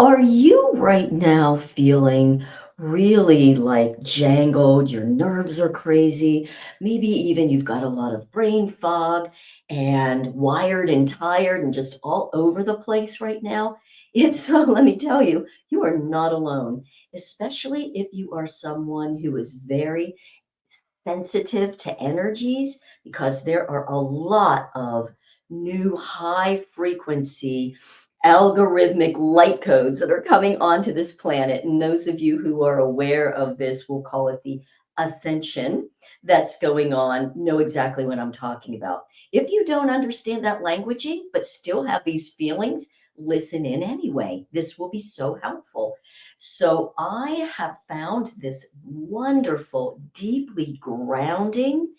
Are you right now feeling really like jangled? Your nerves are crazy. Maybe even you've got a lot of brain fog and wired and tired and just all over the place right now. If so, let me tell you, you are not alone, especially if you are someone who is very sensitive to energies, because there are a lot of new high frequency algorithmic light codes that are coming onto this planet. And those of you who are aware of this, we'll call it the ascension that's going on, know exactly what I'm talking about. If you don't understand that languaging, but still have these feelings, listen in anyway. This will be so helpful. So I have found this wonderful, deeply grounding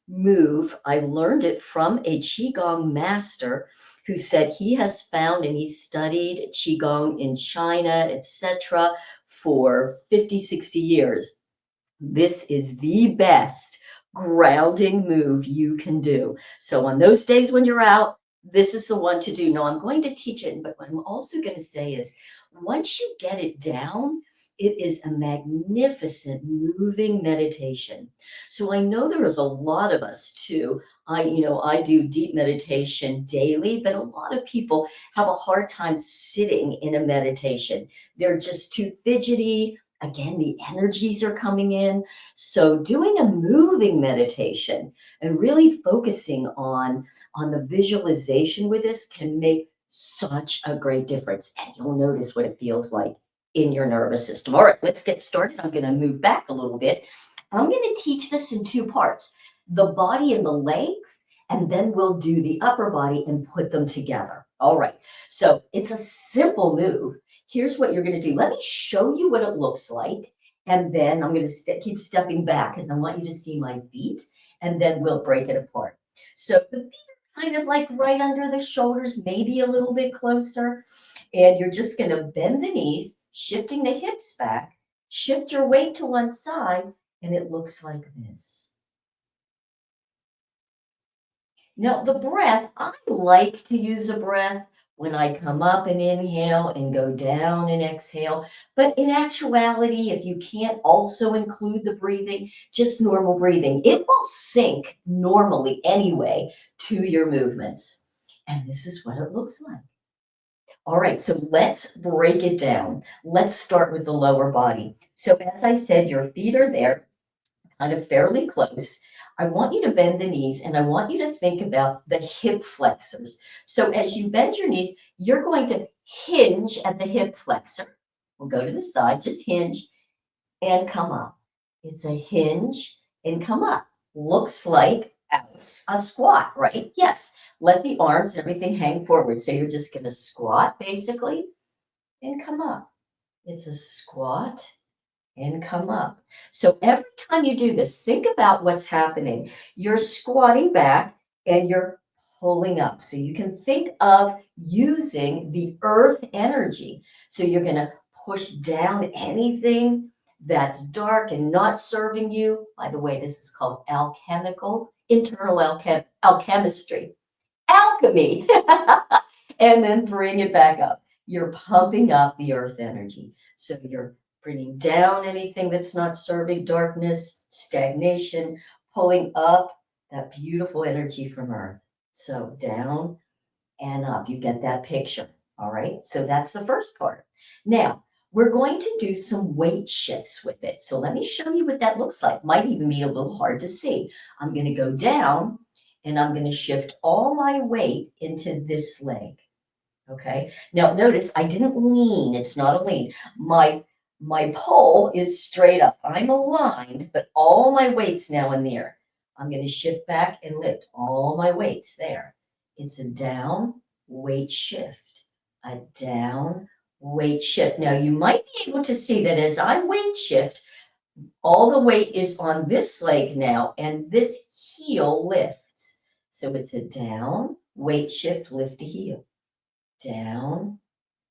move. I learned it from a Qigong master who said he has found and he studied Qigong in China, etc., for 50, 60 years. This is the best grounding move you can do. So on those days when you're out, this is the one to do. Now I'm going to teach it, but what I'm also going to say is once you get it down, it is a magnificent moving meditation. So I know there is a lot of us too. I do deep meditation daily, but a lot of people have a hard time sitting in a meditation. They're just too fidgety. Again, the energies are coming in. So doing a moving meditation and really focusing on the visualization with this can make such a great difference. And you'll notice what it feels like in your nervous system. All right, let's get started. I'm going to move back a little bit. I'm going to teach this in two parts, the body and the legs, and then we'll do the upper body and put them together. All right, so it's a simple move. Here's what you're going to do. Let me show you what it looks like. And then I'm going to keep stepping back because I want you to see my feet. And then we'll break it apart. So the feet are kind of like right under the shoulders, maybe a little bit closer. And you're just going to bend the knees, shifting the hips back, shift your weight to one side, and it looks like this. Now, the breath, I like to use a breath when I come up and inhale and go down and exhale. But in actuality, if you can't also include the breathing, just normal breathing, it will sync normally anyway to your movements. And this is what it looks like. All right, so let's break it down. Let's start with the lower body. So, as I said, your feet are there kind of fairly close. I want you to bend the knees and I want you to think about the hip flexors. So as you bend your knees, you're going to hinge at the hip flexor. We'll go to the side, just hinge and come up. It's a hinge and come up. Looks like a squat, right? Yes. Let the arms and everything hang forward. So you're just going to squat basically and come up. It's a squat and come up. So every time you do this, think about what's happening. You're squatting back and you're pulling up. So you can think of using the earth energy. So you're going to push down anything that's dark and not serving you. By the way, this is called alchemical, internal alchemistry, alchemy. And then bring it back up. You're pumping up the earth energy. So you're bringing down anything that's not serving darkness, stagnation, pulling up that beautiful energy from earth. So down and up. You get that picture. All right. So that's the first part. Now, we're going to do some weight shifts with it. So let me show you what that looks like. Might even be a little hard to see. I'm going to go down and I'm going to shift all my weight into this leg. Okay. Now notice I didn't lean. It's not a lean. My pole is straight up. I'm aligned, but all my weight's now in the air. I'm going to shift back and lift all my weights there. It's a down weight shift, a down weight shift. Now you might be able to see that as I weight shift, all the weight is on this leg now, and this heel lifts. So it's a down weight shift, lift the heel, down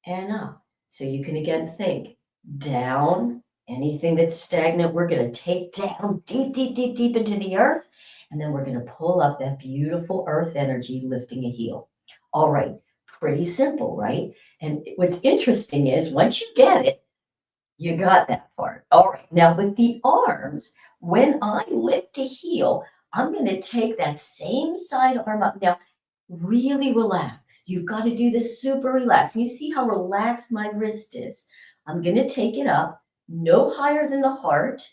and up. So you can again think down, anything that's stagnant, we're going to take down deep, deep, deep, deep into the earth. And then we're going to pull up that beautiful earth energy, lifting a heel. All right, Pretty simple, right? And what's interesting is once you get it, you got that part. All right. Now with the arms, when I lift to heel, I'm going to take that same side arm up. Now, really relaxed. You've got to do this super relaxed. You see how relaxed my wrist is. I'm going to take it up, no higher than the heart.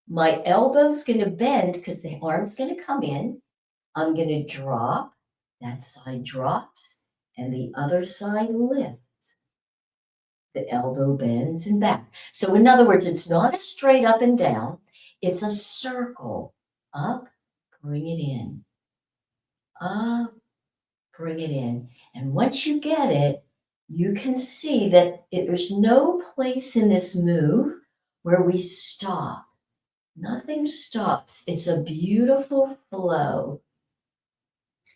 My elbow's going to bend because the arm's going to come in. I'm going to drop. That side drops and the other side lifts. The elbow bends and back. So in other words, it's not a straight up and down. It's a circle. Up, bring it in. Up, bring it in. And once you get it, you can see that there's no place in this move where we stop. Nothing stops. It's a beautiful flow.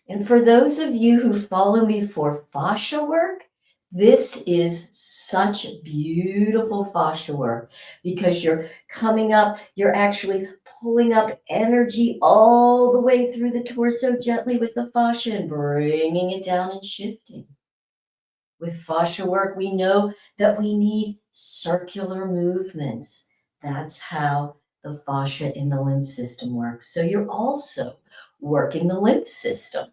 And for those of you who follow me for fascia work, this is such beautiful fascia work because you're coming up, you're actually pulling up energy all the way through the torso gently with the fascia and bringing it down and shifting. With fascia work, we know that we need circular movements. That's how the fascia in the lymph system works. So you're also working the lymph system.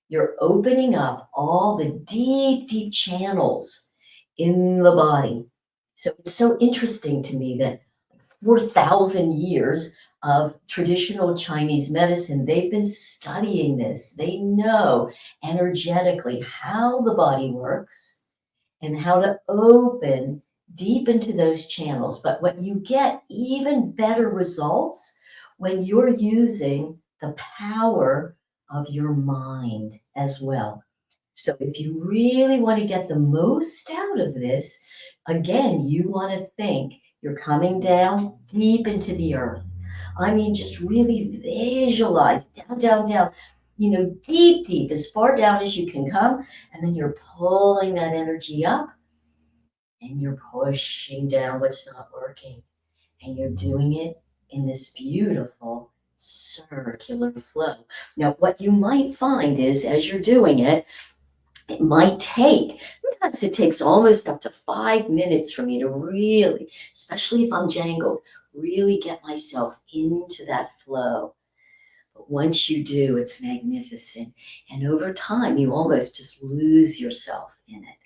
You're opening up all the deep, deep channels in the body. So it's so interesting to me that 4,000 years of traditional Chinese medicine, they've been studying this. They know energetically how the body works and how to open deep into those channels. But what you get even better results when you're using the power of your mind as well. So if you really want to get the most out of this, again, you want to think you're coming down deep into the earth. I mean, just really visualize down, down, down, deep, deep, as far down as you can come. And then you're pulling that energy up and you're pushing down what's not working. And you're doing it in this beautiful circular flow. Now, what you might find is as you're doing it, it might take, sometimes it takes almost up to 5 minutes for me to really, especially if I'm jangled, really get myself into that flow. But once you do, it's magnificent. And over time, you almost just lose yourself in it.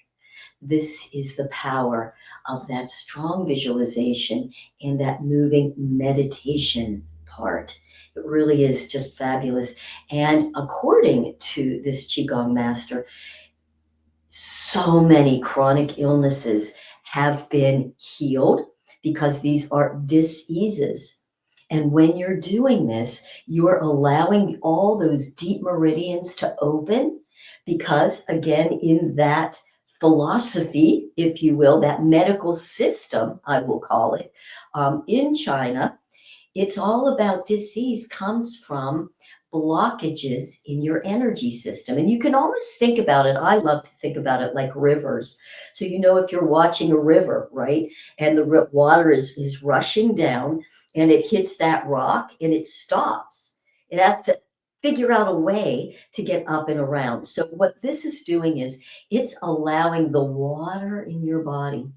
This is the power of that strong visualization and that moving meditation part. It really is just fabulous. And according to this Qigong master, so many chronic illnesses have been healed because these are diseases. And when you're doing this, you're allowing all those deep meridians to open because, again, in that philosophy, if you will, that medical system, I will call it, in China, it's all about disease comes from blockages in your energy system. And you can almost think about it. I love to think about it like rivers. So, if you're watching a river, right, and the water is rushing down and it hits that rock and it stops, it has to figure out a way to get up and around. So, what this is doing is it's allowing the water in your body,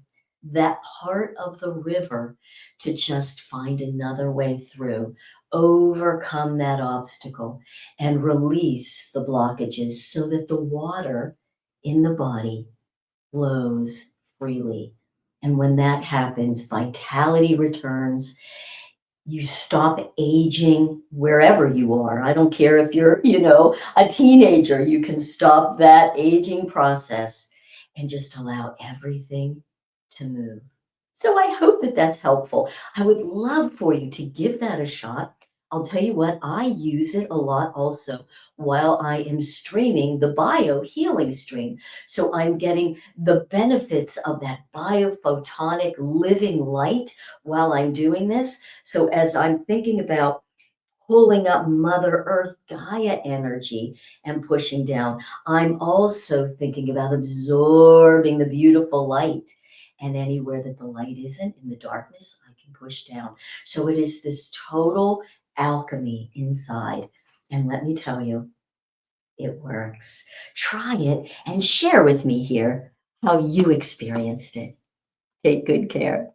that part of the river, to just find another way through, overcome that obstacle, and release the blockages so that the water in the body flows freely. And when that happens, vitality returns. You stop aging wherever you are. I don't care if you're, a teenager, you can stop that aging process and just allow everything to move. So I hope that that's helpful. I would love for you to give that a shot. I'll tell you what, I use it a lot also while I am streaming the bio healing stream. So I'm getting the benefits of that biophotonic living light while I'm doing this. So as I'm thinking about pulling up Mother Earth Gaia energy and pushing down, I'm also thinking about absorbing the beautiful light. And anywhere that the light isn't, in the darkness, I can push down. So it is this total alchemy inside. And let me tell you, it works. Try it and share with me here how you experienced it. Take good care.